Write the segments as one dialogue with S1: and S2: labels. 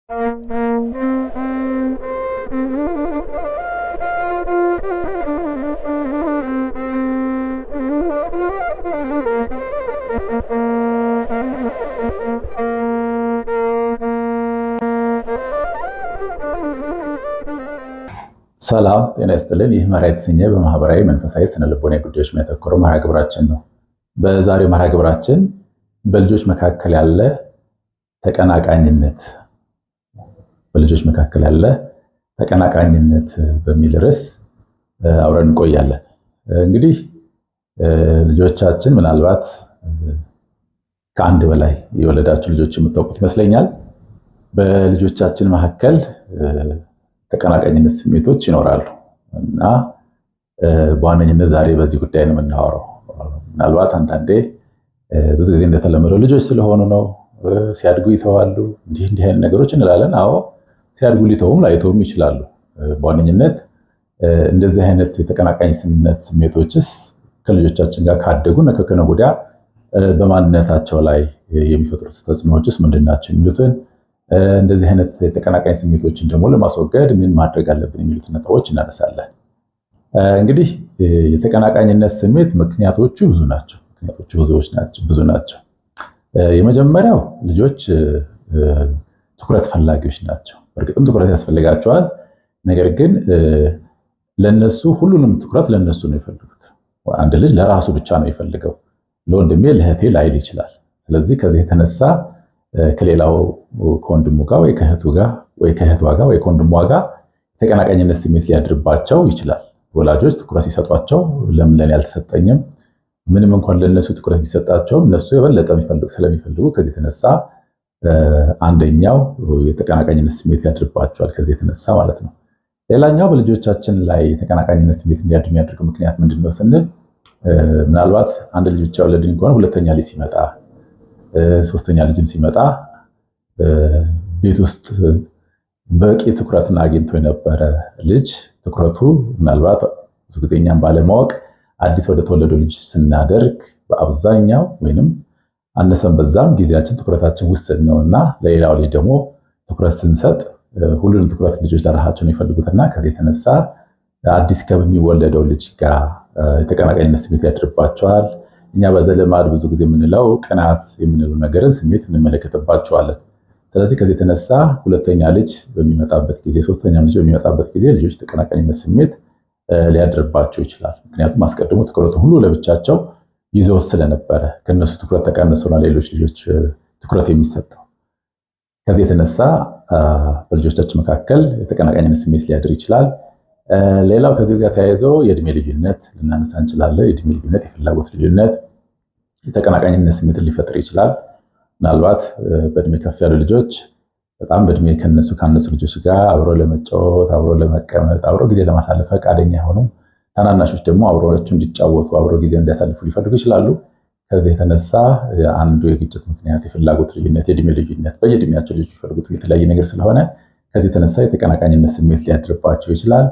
S1: ሰላም ጤና ይስጥልን። ይህ መርሃ የተሰኘ በማህበራዊ መንፈሳዊ ስነልቦናዊ ጉዳዮች የሚያተኩር መርሃ ግብራችን ነው። በዛሬው መርሃ ግብራችን በልጆች መካከል ያለ ተቀናቃኝነት በሚል ርዕስ አብረን እንቆያለን። እንግዲህ ልጆቻችን ምናልባት ከአንድ በላይ የወለዳችሁ ልጆች የምታውቁት ይመስለኛል። በልጆቻችን መካከል ተቀናቃኝነት ስሜቶች ይኖራሉ እና በዋነኝነት ዛሬ በዚህ ጉዳይ ነው የምናወራው። ምናልባት አንዳንዴ ብዙ ጊዜ እንደተለመደው ልጆች ስለሆኑ ነው ሲያድጉ ይተዋሉ እንዲህ አይነት ነገሮች እንላለን። አዎ ሲያድጉ ሊተውም ላይተውም ይችላሉ። በዋነኝነት እንደዚህ አይነት የተቀናቃኝነት ስሜቶችስ ከልጆቻችን ጋር ካደጉ ከነገ ወዲያ በማንነታቸው ላይ የሚፈጥሩት ተጽዕኖዎችስ ምንድናቸው የሚሉትን እንደዚህ አይነት የተቀናቃኝ ስሜቶችን ደግሞ ለማስወገድ ምን ማድረግ አለብን የሚሉትን ነጥቦች እናነሳለን። እንግዲህ የተቀናቃኝነት ስሜት ምክንያቶቹ ብዙ ናቸው። የመጀመሪያው ልጆች ትኩረት ፈላጊዎች ናቸው። እርግጥም ትኩረት ያስፈልጋቸዋል። ነገር ግን ለነሱ ሁሉንም ትኩረት ለነሱ ነው የሚፈልጉት። አንድ ልጅ ለራሱ ብቻ ነው የሚፈልገው። ለወንድሜ ለእህቴ ላይል ይችላል። ስለዚህ ከዚህ የተነሳ ከሌላው ከወንድሙ ጋር ወይ ከእህቱ ጋር ወይ ከእህቷ ጋር ወይ ከወንድሟ ጋር ተቀናቃኝነት ስሜት ሊያድርባቸው ይችላል። ወላጆች ትኩረት ሲሰጧቸው ለምን ለኔ አልተሰጠኝም? ምንም እንኳን ለነሱ ትኩረት ቢሰጣቸውም እነሱ የበለጠ ስለሚፈልጉ ከዚህ የተነሳ አንደኛው የተቀናቃኝነት ስሜት ያድርባቸዋል። ከዚህ የተነሳ ማለት ነው። ሌላኛው በልጆቻችን ላይ የተቀናቃኝነት ስሜት እንዲያድር የሚያደርገው ምክንያት ምንድነው ስንል ምናልባት አንድ ልጅ ብቻ ወለድን ከሆነ ሁለተኛ ልጅ ሲመጣ ሶስተኛ ልጅም ሲመጣ ቤት ውስጥ በቂ ትኩረትን አግኝቶ የነበረ ልጅ ትኩረቱ ምናልባት ብዙ ጊዜ እኛም ባለማወቅ አዲስ ወደ ተወለደው ልጅ ስናደርግ በአብዛኛው ወይንም አነሰን በዛም ጊዜያችን ትኩረታችን ውስን ነውና ለሌላው ልጅ ደግሞ ትኩረት ስንሰጥ ሁሉንም ትኩረት ልጆች ለራሳቸው ነው የሚፈልጉትና ከዚህ የተነሳ አዲስ ከሚወለደው ልጅ ጋር የተቀናቃኝነት ስሜት ያድርባቸዋል። እኛ በዘለማድ ብዙ ጊዜ የምንለው ቅናት የምንለው ነገርን ስሜት እንመለከትባቸዋለን። ስለዚህ ከዚህ የተነሳ ሁለተኛ ልጅ በሚመጣበት ጊዜ ሶስተኛ ልጅ በሚመጣበት ጊዜ ልጆች ተቀናቃኝነት ስሜት ሊያድርባቸው ይችላል። ምክንያቱም አስቀድሞ ትኩረቱ ሁሉ ለብቻቸው ይዘው ስለነበረ ከነሱ ትኩረት ተቀንሶና ሌሎች ልጆች ትኩረት የሚሰጠው ከዚህ የተነሳ በልጆቻችን መካከል የተቀናቃኝነት ስሜት ሊያድር ይችላል። ሌላው ከዚህ ጋር ተያይዞ የእድሜ ልዩነት ልናነሳ እንችላለን። የእድሜ ልዩነት፣ የፍላጎት ልዩነት የተቀናቃኝነት ስሜትን ሊፈጥር ይችላል። ምናልባት በእድሜ ከፍ ያሉ ልጆች በጣም በእድሜ ካነሱ ልጆች ጋር አብሮ ለመጫወት፣ አብሮ ለመቀመጥ፣ አብሮ ጊዜ ለማሳለፍ ፈቃደኛ አይሆኑም። ታናናሾች ደግሞ አብሮቸው እንዲጫወቱ፣ አብሮ ጊዜ እንዲያሳልፉ ሊፈልጉ ይችላሉ። ከዚህ የተነሳ አንዱ የግጭት ምክንያት የፍላጎት ልዩነት፣ የእድሜ ልዩነት፣ በየእድሜያቸው ልጆች የሚፈልጉት የተለያየ ነገር ስለሆነ ከዚህ የተነሳ የተቀናቃኝነት ስሜት ሊያድርባቸው ይችላል።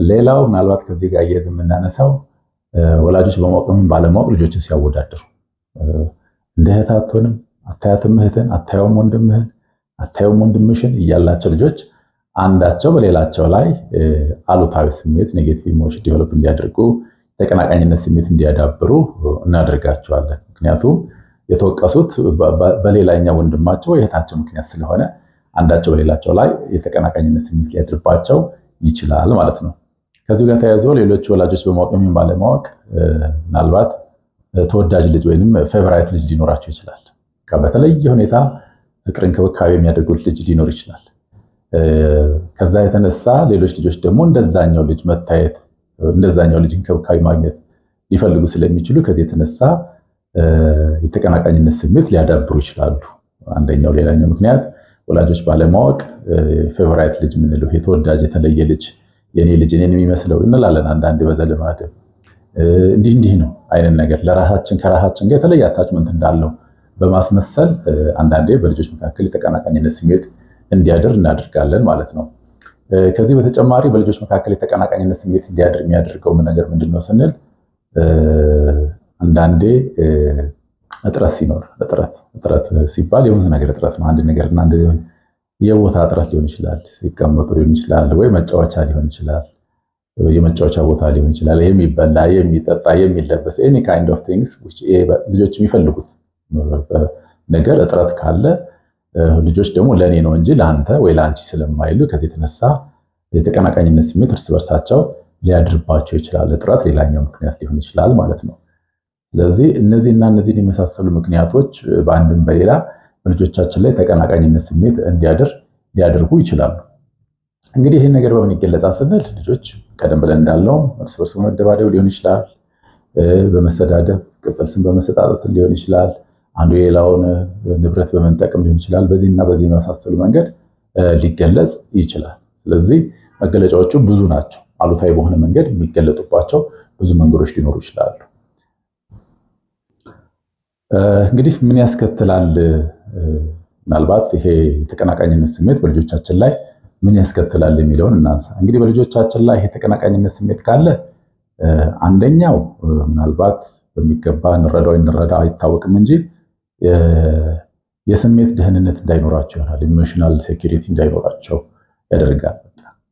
S1: ሌላው ምናልባት ከዚህ ጋር የምናነሳው ወላጆች በማወቅም ባለማወቅ ልጆችን ሲያወዳድሩ እንደ እህት አትሆንም፣ አታያትም እህትን፣ አታየውም ወንድምህን፣ አታየውም ወንድምሽን እያላቸው ልጆች አንዳቸው በሌላቸው ላይ አሉታዊ ስሜት ኔጌቲቭ ኢሞሽን ዲቨሎፕ እንዲያደርጉ ተቀናቃኝነት ስሜት እንዲያዳብሩ እናደርጋቸዋለን። ምክንያቱም የተወቀሱት በሌላኛው ወንድማቸው እህታቸው ምክንያት ስለሆነ አንዳቸው በሌላቸው ላይ የተቀናቃኝነት ስሜት ሊያድርባቸው ይችላል ማለት ነው። ከዚህ ጋር ተያይዞ ሌሎች ወላጆች በማወቅም ባለማወቅ ምናልባት ተወዳጅ ልጅ ወይንም ፌቨራይት ልጅ ሊኖራቸው ይችላል። በተለየ ሁኔታ ፍቅር እንክብካቤ የሚያደርጉት ልጅ ሊኖር ይችላል። ከዛ የተነሳ ሌሎች ልጆች ደግሞ እንደዛኛው ልጅ መታየት፣ እንደዛኛው ልጅ እንክብካቤ ማግኘት ሊፈልጉ ስለሚችሉ ከዚህ የተነሳ የተቀናቃኝነት ስሜት ሊያዳብሩ ይችላሉ። አንደኛው ሌላኛው ምክንያት ወላጆች ባለማወቅ ፌቨራይት ልጅ ምንለው የተወዳጅ የተለየ ልጅ የኔ ልጅ እኔን የሚመስለው እንላለን። አንዳንዴ በዘልማድ እንዲህ ነው አይነት ነገር ለራሳችን ከራሳችን ጋር የተለየ አታችመንት እንዳለው በማስመሰል አንዳንዴ በልጆች መካከል የተቀናቃኝነት ስሜት እንዲያድር እናደርጋለን ማለት ነው። ከዚህ በተጨማሪ በልጆች መካከል የተቀናቃኝነት ስሜት እንዲያድር የሚያደርገው ነገር ምንድነው ስንል አንዳንዴ እጥረት ሲኖር፣ እጥረት ሲባል የብዙ ነገር እጥረት ነው። አንድ ነገርና አንድ የቦታ እጥረት ሊሆን ይችላል፣ ሲቀመጡ ሊሆን ይችላል፣ ወይ መጫወቻ ሊሆን ይችላል፣ የመጫወቻ ቦታ ሊሆን ይችላል፣ የሚበላ የሚጠጣ የሚለበስ ኤኒ ካይንድ ኦፍ ቲንግስ ልጆች የሚፈልጉት ነገር እጥረት ካለ ልጆች ደግሞ ለኔ ነው እንጂ ለአንተ ወይ ለአንቺ ስለማይሉ ከዚህ የተነሳ የተቀናቃኝነት ስሜት እርስ በርሳቸው ሊያድርባቸው ይችላል። እጥረት ሌላኛው ምክንያት ሊሆን ይችላል ማለት ነው። ስለዚህ እነዚህና እነዚህን የመሳሰሉ ምክንያቶች በአንድም በሌላ በልጆቻችን ላይ ተቀናቃኝነት ስሜት እንዲያድር ሊያደርጉ ይችላሉ። እንግዲህ ይህን ነገር በምን ይገለጻል ስንል ልጆች ቀደም ብለን እንዳለው እርስ በርስ በመደባደብ ሊሆን ይችላል፣ በመሰዳደብ ቅጽል ስም በመሰጣጠት ሊሆን ይችላል፣ አንዱ የሌላውን ንብረት በመንጠቅም ሊሆን ይችላል። በዚህና በዚህ የመሳሰሉ መንገድ ሊገለጽ ይችላል። ስለዚህ መገለጫዎቹ ብዙ ናቸው። አሉታዊ በሆነ መንገድ የሚገለጡባቸው ብዙ መንገዶች ሊኖሩ ይችላሉ። እንግዲህ ምን ያስከትላል? ምናልባት ይሄ የተቀናቃኝነት ስሜት በልጆቻችን ላይ ምን ያስከትላል የሚለውን እናንሳ። እንግዲህ በልጆቻችን ላይ ይሄ የተቀናቃኝነት ስሜት ካለ አንደኛው ምናልባት በሚገባ እንረዳ አይታወቅም እንጂ የስሜት ደህንነት እንዳይኖራቸው ይሆናል። ኢሞሽናል ሴኩሪቲ እንዳይኖራቸው ያደርጋል።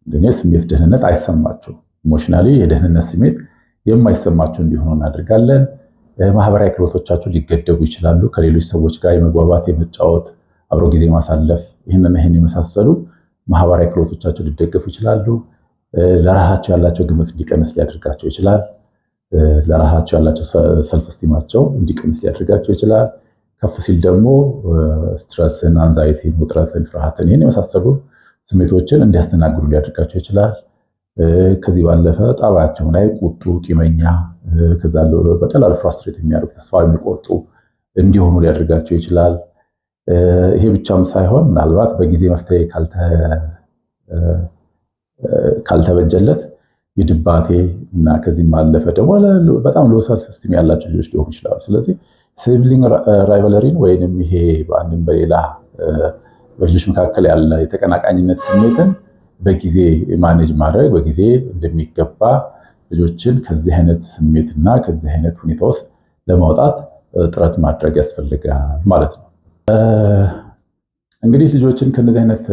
S1: አንደኛ የስሜት ደህንነት አይሰማቸው፣ ኢሞሽናሊ የደህንነት ስሜት የማይሰማቸው እንዲሆኑ እናደርጋለን። ማህበራዊ ክህሎቶቻቸው ሊገደቡ ይችላሉ። ከሌሎች ሰዎች ጋር የመግባባት፣ የመጫወት፣ አብሮ ጊዜ ማሳለፍ ይህንን የመሳሰሉ ማህበራዊ ክህሎቶቻቸው ሊደገፉ ይችላሉ። ለራሳቸው ያላቸው ግምት እንዲቀንስ ሊያደርጋቸው ይችላል። ለራሳቸው ያላቸው ሰልፍ ስቲማቸው እንዲቀንስ ሊያደርጋቸው ይችላል። ከፍ ሲል ደግሞ ስትረስን፣ አንዛይቲን፣ ውጥረትን፣ ፍርሃትን ይህን የመሳሰሉ ስሜቶችን እንዲያስተናግዱ ሊያደርጋቸው ይችላል። ከዚህ ባለፈ ጠባያቸው ላይ ቁጡ፣ ቂመኛ፣ ከዛ በቀላሉ ፍራስትሬት የሚያደርጉ ተስፋ የሚቆርጡ እንዲሆኑ ሊያደርጋቸው ይችላል። ይሄ ብቻም ሳይሆን ምናልባት በጊዜ መፍትሄ ካልተበጀለት የድባቴ እና ከዚህም ባለፈ ደግሞ በጣም ሎ ሰልፍ ስቲም ያላቸው ልጆች ሊሆኑ ይችላሉ። ስለዚህ ሲብሊንግ ራይቫለሪን ወይንም ይሄ በአንድም በሌላ በልጆች መካከል ያለ የተቀናቃኝነት ስሜትን በጊዜ ማኔጅ ማድረግ በጊዜ እንደሚገባ ልጆችን ከዚህ አይነት ስሜትና ከዚህ አይነት ሁኔታ ውስጥ ለማውጣት ጥረት ማድረግ ያስፈልጋል ማለት ነው። እንግዲህ ልጆችን ከነዚህ አይነት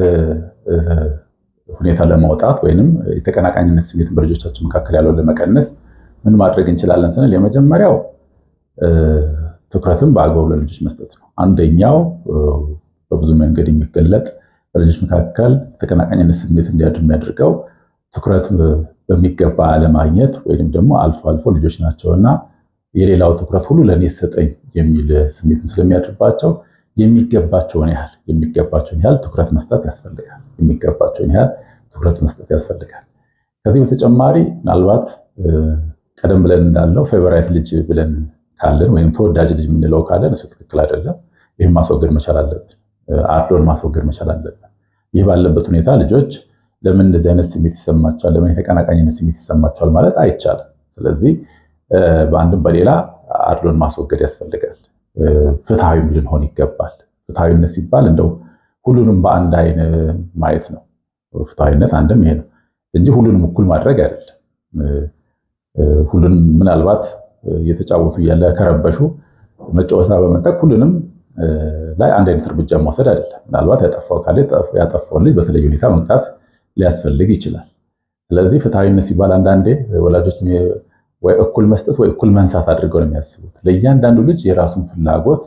S1: ሁኔታ ለማውጣት ወይንም የተቀናቃኝነት ስሜትን በልጆቻችን መካከል ያለውን ለመቀነስ ምን ማድረግ እንችላለን ስንል የመጀመሪያው ትኩረትን በአግባቡ ለልጆች መስጠት ነው። አንደኛው በብዙ መንገድ የሚገለጥ በልጆች መካከል የተቀናቃኝነት ስሜት እንዲያድር የሚያደርገው ትኩረት በሚገባ አለማግኘት ወይንም ደግሞ አልፎ አልፎ ልጆች ናቸውና የሌላው ትኩረት ሁሉ ለኔ ሰጠኝ የሚል ስሜትም ስለሚያድርባቸው የሚገባቸውን ያህል ትኩረት መስጠት ያስፈልጋል። የሚገባቸውን ያህል ትኩረት መስጠት ያስፈልጋል። ከዚህ በተጨማሪ ምናልባት ቀደም ብለን እንዳለው ፌቨራይት ልጅ ብለን ካለን ወይም ተወዳጅ ልጅ የምንለው ካለን እሱ ትክክል አይደለም። ይህም ማስወገድ መቻል አለብን። አድሎን ማስወገድ መቻል አለብን። ይህ ባለበት ሁኔታ ልጆች ለምን እንደዚህ አይነት ስሜት ይሰማቸዋል፣ ለምን የተቀናቃኝነት ስሜት ይሰማቸዋል ማለት አይቻልም። ስለዚህ በአንድም በሌላ አድሎን ማስወገድ ያስፈልጋል። ፍትሃዊ ልንሆን ይገባል። ፍትሃዊነት ሲባል እንደው ሁሉንም በአንድ አይን ማየት ነው። ፍትሃዊነት አንድም ይሄ ነው እንጂ ሁሉንም እኩል ማድረግ አይደለም። ሁሉንም ምናልባት እየተጫወቱ እያለ ከረበሹ መጫወታ በመንጠቅ ሁሉንም ላይ አንድ አይነት እርምጃ መውሰድ አይደለም። ምናልባት ያጠፋው ካለ ያጠፋውን ልጅ በተለየ ሁኔታ መቅጣት ሊያስፈልግ ይችላል። ስለዚህ ፍትሃዊነት ሲባል አንዳንዴ ወላጆች ወይ እኩል መስጠት ወይ እኩል መንሳት አድርገው ነው የሚያስቡት። ለእያንዳንዱ ልጅ የራሱን ፍላጎት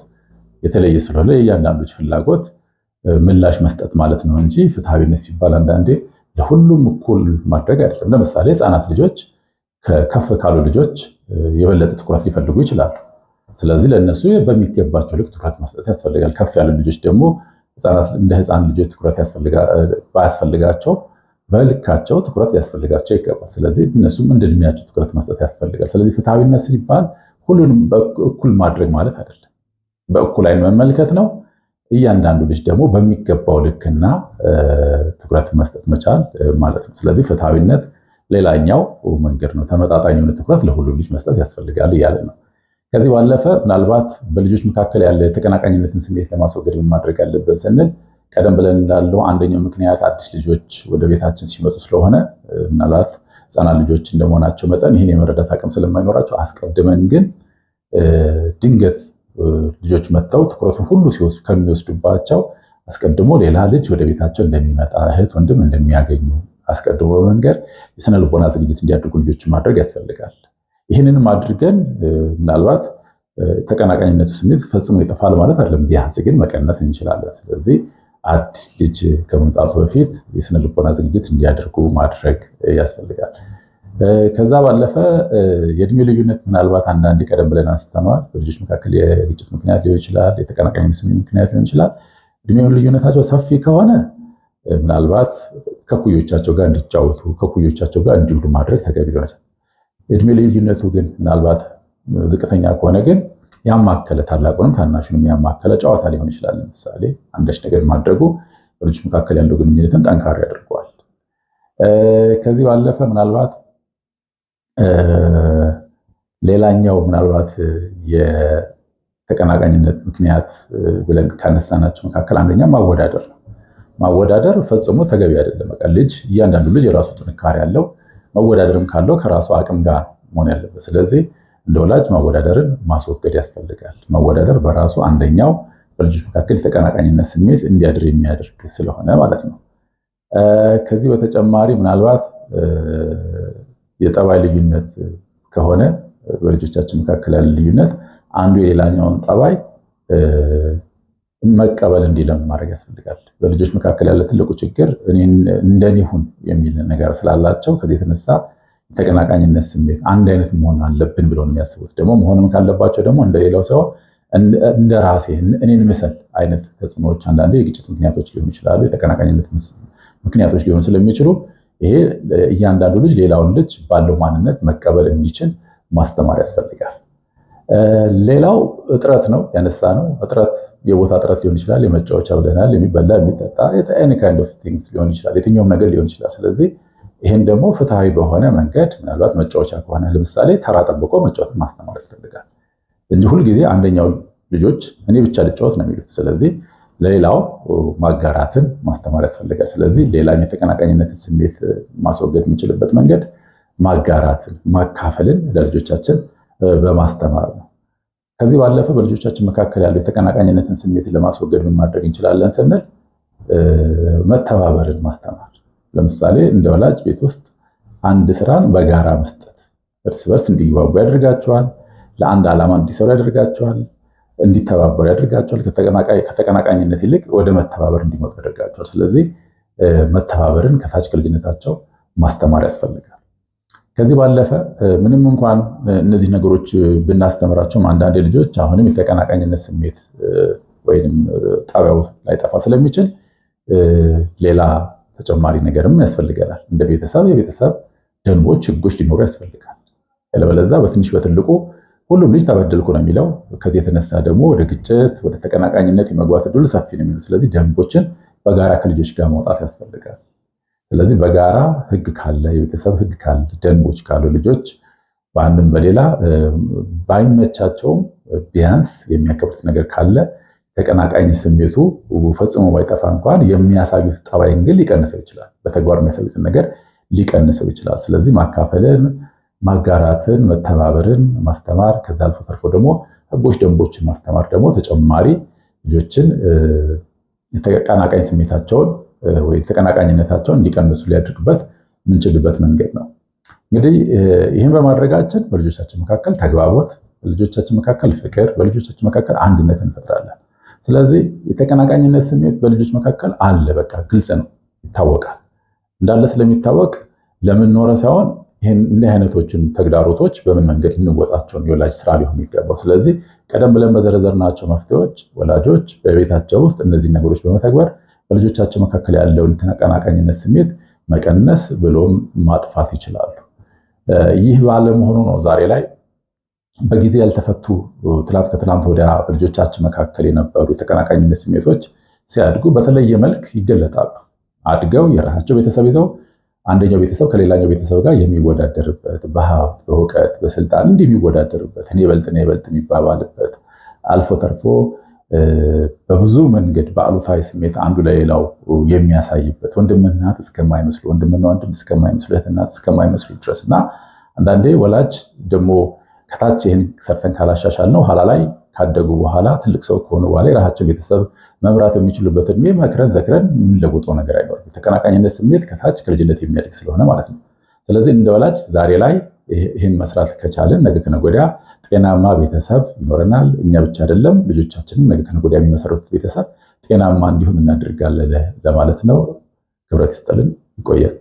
S1: የተለየ ስለሆነ የእያንዳንዱ ልጅ ፍላጎት ምላሽ መስጠት ማለት ነው እንጂ ፍትሃዊነት ሲባል አንዳንዴ ለሁሉም እኩል ማድረግ አይደለም። ለምሳሌ ህፃናት ልጆች ከፍ ካሉ ልጆች የበለጠ ትኩረት ሊፈልጉ ይችላሉ። ስለዚህ ለእነሱ በሚገባቸው ልክ ትኩረት መስጠት ያስፈልጋል። ከፍ ያሉ ልጆች ደግሞ እንደ ህፃን ልጆች ትኩረት ባያስፈልጋቸው በልካቸው ትኩረት ሊያስፈልጋቸው ይገባል። ስለዚህ እነሱም እንደ እድሜያቸው ትኩረት መስጠት ያስፈልጋል። ስለዚህ ፍትሃዊነት ሲባል ሁሉንም በእኩል ማድረግ ማለት አይደለም። በእኩል አይን መመልከት ነው። እያንዳንዱ ልጅ ደግሞ በሚገባው ልክና ትኩረት መስጠት መቻል ማለት ነው። ስለዚህ ፍትሃዊነት ሌላኛው መንገድ ነው። ተመጣጣኝ የሆነ ትኩረት ለሁሉም ልጅ መስጠት ያስፈልጋል እያለ ነው። ከዚህ ባለፈ ምናልባት በልጆች መካከል ያለ የተቀናቃኝነትን ስሜት ለማስወገድ ምን ማድረግ ያለብን ስንል ቀደም ብለን እንዳለው አንደኛው ምክንያት አዲስ ልጆች ወደ ቤታችን ሲመጡ ስለሆነ ምናልባት ህፃናት ልጆች እንደመሆናቸው መጠን ይህን የመረዳት አቅም ስለማይኖራቸው አስቀድመን ግን ድንገት ልጆች መጥተው ትኩረቱን ሁሉ ከሚወስዱባቸው አስቀድሞ ሌላ ልጅ ወደ ቤታቸው እንደሚመጣ እህት ወንድም እንደሚያገኙ አስቀድሞ በመንገር የስነ ልቦና ዝግጅት እንዲያደርጉ ልጆችን ማድረግ ያስፈልጋል። ይህንንም አድርገን ምናልባት ተቀናቃኝነቱ ስሜት ፈጽሞ ይጠፋል ማለት አይደለም፣ ቢያንስ ግን መቀነስ እንችላለን። ስለዚህ አዲስ ልጅ ከመምጣቱ በፊት የስነ ልቦና ዝግጅት እንዲያደርጉ ማድረግ ያስፈልጋል። ከዛ ባለፈ የእድሜ ልዩነት ምናልባት አንዳንድ ቀደም ብለን አንስተነዋል። በልጆች መካከል የግጭት ምክንያት ሊሆን ይችላል፣ የተቀናቃኝነት ስሜት ምክንያት ሊሆን ይችላል። እድሜ ልዩነታቸው ሰፊ ከሆነ ምናልባት ከኩዮቻቸው ጋር እንዲጫወቱ ከኩዮቻቸው ጋር እንዲውሉ ማድረግ ተገቢ ሊሆን ይችላል። እድሜ ልዩነቱ ግን ምናልባት ዝቅተኛ ከሆነ ግን ያማከለ ታላቁንም ታናሹንም ያማከለ ጨዋታ ሊሆን ይችላል። ለምሳሌ አንዳች ነገር ማድረጉ በልጆች መካከል ያለው ግንኙነትን ጠንካራ ያደርገዋል። ከዚህ ባለፈ ምናልባት ሌላኛው ምናልባት የተቀናቃኝነት ምክንያት ብለን ካነሳናቸው መካከል አንደኛ ማወዳደር ነው። ማወዳደር ፈጽሞ ተገቢ አይደለም። በቃ እያንዳንዱ ልጅ የራሱ ጥንካሬ ያለው መወዳደርም ካለው ከራሱ አቅም ጋር መሆን ያለበት። ስለዚህ እንደ ወላጅ ማወዳደርን ማስወገድ ያስፈልጋል። ማወዳደር በራሱ አንደኛው በልጆች መካከል የተቀናቃኝነት ስሜት እንዲያድር የሚያደርግ ስለሆነ ማለት ነው። ከዚህ በተጨማሪ ምናልባት የጠባይ ልዩነት ከሆነ በልጆቻችን መካከል ያለ ልዩነት አንዱ የሌላኛውን ጠባይ መቀበል እንዲለምድ ማድረግ ያስፈልጋል። በልጆች መካከል ያለ ትልቁ ችግር እንደኔ ሁን የሚል ነገር ስላላቸው ከዚህ የተነሳ የተቀናቃኝነት ስሜት አንድ አይነት መሆን አለብን ብለው ነው የሚያስቡት። ደግሞ መሆንም ካለባቸው ደግሞ እንደሌላው ሰው እንደ ራሴ እኔን ምሰል አይነት ተጽዕኖዎች አንዳንዴ የግጭት ምክንያቶች ሊሆኑ ይችላሉ። የተቀናቃኝነት ምክንያቶች ሊሆኑ ስለሚችሉ ይሄ እያንዳንዱ ልጅ ሌላውን ልጅ ባለው ማንነት መቀበል እንዲችል ማስተማር ያስፈልጋል። ሌላው እጥረት ነው ያነሳ ነው። እጥረት የቦታ እጥረት ሊሆን ይችላል፣ የመጫወቻ ብለናል፣ የሚበላ የሚጠጣ any kind of things ሊሆን ይችላል፣ የትኛውም ነገር ሊሆን ይችላል። ስለዚህ ይህን ደግሞ ፍትሃዊ በሆነ መንገድ ምናልባት መጫወቻ ከሆነ ለምሳሌ ተራ ጠብቆ መጫወትን ማስተማር ያስፈልጋል እንጂ ሁልጊዜ አንደኛው ልጆች እኔ ብቻ ልጫወት ነው የሚሉት። ስለዚህ ለሌላው ማጋራትን ማስተማር ያስፈልጋል። ስለዚህ ሌላኛው የተቀናቃኝነት ስሜት ማስወገድ የምንችልበት መንገድ ማጋራትን ማካፈልን ለልጆቻችን በማስተማር ነው። ከዚህ ባለፈ በልጆቻችን መካከል ያለው የተቀናቃኝነትን ስሜት ለማስወገድ ምን ማድረግ እንችላለን ስንል መተባበርን ማስተማር። ለምሳሌ እንደ ወላጅ ቤት ውስጥ አንድ ስራን በጋራ መስጠት እርስ በርስ እንዲግባቡ ያደርጋቸዋል። ለአንድ ዓላማ እንዲሰሩ ያደርጋቸዋል። እንዲተባበሩ ያደርጋቸዋል። ከተቀናቃኝነት ይልቅ ወደ መተባበር እንዲመጡ ያደርጋቸዋል። ስለዚህ መተባበርን ከታች ከልጅነታቸው ማስተማር ያስፈልጋል። ከዚህ ባለፈ ምንም እንኳን እነዚህ ነገሮች ብናስተምራቸውም አንዳንድ ልጆች አሁንም የተቀናቃኝነት ስሜት ወይም ጣቢያው ላይጠፋ ስለሚችል ሌላ ተጨማሪ ነገርም ያስፈልገናል። እንደ ቤተሰብ የቤተሰብ ደንቦች፣ ህጎች ሊኖሩ ያስፈልጋል። ያለበለዚያ በትንሽ በትልቁ ሁሉም ልጅ ተበደልኩ ነው የሚለው። ከዚህ የተነሳ ደግሞ ወደ ግጭት ወደ ተቀናቃኝነት የመግባት ዕድሉ ሰፊ ነው የሚሆነው። ስለዚህ ደንቦችን በጋራ ከልጆች ጋር ማውጣት ያስፈልጋል። ስለዚህ በጋራ ህግ ካለ የቤተሰብ ህግ ካለ ደንቦች ካሉ ልጆች በአንድም በሌላ ባይመቻቸውም ቢያንስ የሚያከብሩት ነገር ካለ ተቀናቃኝ ስሜቱ ፈጽሞ ባይጠፋ እንኳን የሚያሳዩት ጠባይን ግን ሊቀንሰው ይችላል። በተግባር የሚያሳዩትን ነገር ሊቀንሰው ይችላል። ስለዚህ ማካፈልን፣ ማጋራትን፣ መተባበርን ማስተማር ከዛ አልፎ ተርፎ ደግሞ ህጎች፣ ደንቦችን ማስተማር ደግሞ ተጨማሪ ልጆችን የተቀናቃኝ ስሜታቸውን ወይ ተቀናቃኝነታቸውን እንዲቀንሱ ሊያደርግበት የምንችልበት መንገድ ነው። እንግዲህ ይህን በማድረጋችን በልጆቻችን መካከል ተግባቦት፣ በልጆቻችን መካከል ፍቅር፣ በልጆቻችን መካከል አንድነት እንፈጥራለን። ስለዚህ የተቀናቃኝነት ስሜት በልጆች መካከል አለ፣ በቃ ግልጽ ነው፣ ይታወቃል። እንዳለ ስለሚታወቅ ለምን ኖረ ሳይሆን እንዲህ አይነቶችን ተግዳሮቶች በምን መንገድ ልንወጣቸውን የወላጅ ስራ ሊሆን የሚገባው። ስለዚህ ቀደም ብለን በዘረዘርናቸው መፍትሄዎች ወላጆች በቤታቸው ውስጥ እነዚህ ነገሮች በመተግበር በልጆቻቸው መካከል ያለውን ተቀናቃኝነት ስሜት መቀነስ ብሎም ማጥፋት ይችላሉ። ይህ ባለመሆኑ ነው ዛሬ ላይ በጊዜ ያልተፈቱ ከትላንት ወዲያ በልጆቻችን መካከል የነበሩ የተቀናቃኝነት ስሜቶች ሲያድጉ በተለየ መልክ ይገለጣሉ። አድገው የራሳቸው ቤተሰብ ይዘው አንደኛው ቤተሰብ ከሌላኛው ቤተሰብ ጋር የሚወዳደርበት፣ በሀብት በእውቀት በስልጣን እንዲህ የሚወዳደርበት፣ እኔ ይበልጥ የሚባባልበት፣ አልፎ ተርፎ በብዙ መንገድ በአሉታዊ ስሜት አንዱ ለሌላው የሚያሳይበት፣ ወንድምና እናት እስከማይመስሉ፣ ወንድምና ወንድም እስከማይመስሉ፣ እህትና እናት እስከማይመስሉ ድረስ እና አንዳንዴ ወላጅ ደግሞ ከታች ይህን ሰርተን ካላሻሻል ነው ኋላ ላይ ካደጉ በኋላ ትልቅ ሰው ከሆኑ በኋላ የራሳቸው ቤተሰብ መምራት የሚችሉበት እድሜ መክረን ዘክረን የምንለውጠው ነገር አይኖርም። የተቀናቃኝነት ስሜት ከታች ከልጅነት የሚያድግ ስለሆነ ማለት ነው። ስለዚህ እንደ ወላጅ ዛሬ ላይ ይህን መስራት ከቻለን ነገ ከነገ ወዲያ ጤናማ ቤተሰብ ይኖረናል። እኛ ብቻ አይደለም ልጆቻችንን ነገ ከነገ ወዲያ የሚመሰረቱት ቤተሰብ ጤናማ እንዲሆን እናደርጋለን ለማለት ነው። ክብረት ይስጥልን። ይቆያል።